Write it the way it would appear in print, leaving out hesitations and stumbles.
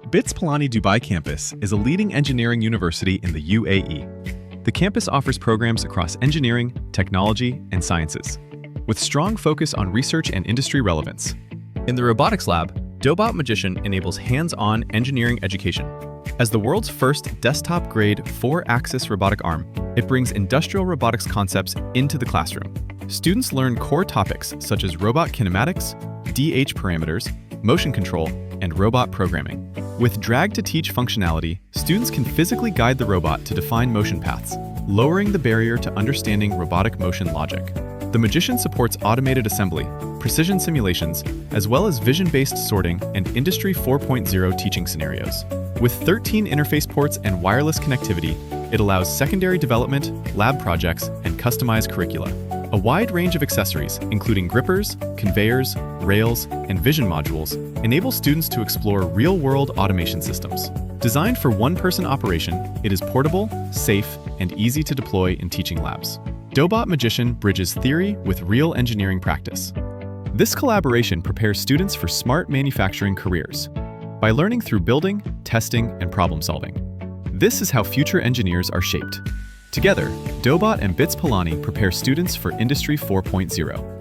BITS Pilani Dubai Campus is a leading engineering university in the UAE. The campus offers programs across engineering, technology, and sciences, with strong focus on research and industry relevance. In the Robotics Lab, DOBOT Magician enables hands-on engineering education. As the world's first desktop-grade 4-axis robotic arm, it brings industrial robotics concepts into the classroom. Students learn core topics such as robot kinematics, DH parameters, motion control, and robot programming. With drag-to-teach functionality, students can physically guide the robot to define motion paths, lowering the barrier to understanding robotic motion logic. The Magician supports automated assembly, precision simulations, as well as vision-based sorting and Industry 4.0 teaching scenarios. With 13 interface ports and wireless connectivity, it allows secondary development, lab projects, and customized curricula. A wide range of accessories, including grippers, conveyors, rails, and vision modules, enable students to explore real-world automation systems. Designed for one-person operation, it is portable, safe, and easy to deploy in teaching labs. DOBOT Magician bridges theory with real engineering practice. This collaboration prepares students for smart manufacturing careers by learning through building, testing, and problem-solving. This is how future engineers are shaped. Together, DOBOT and BITS Pilani prepare students for Industry 4.0.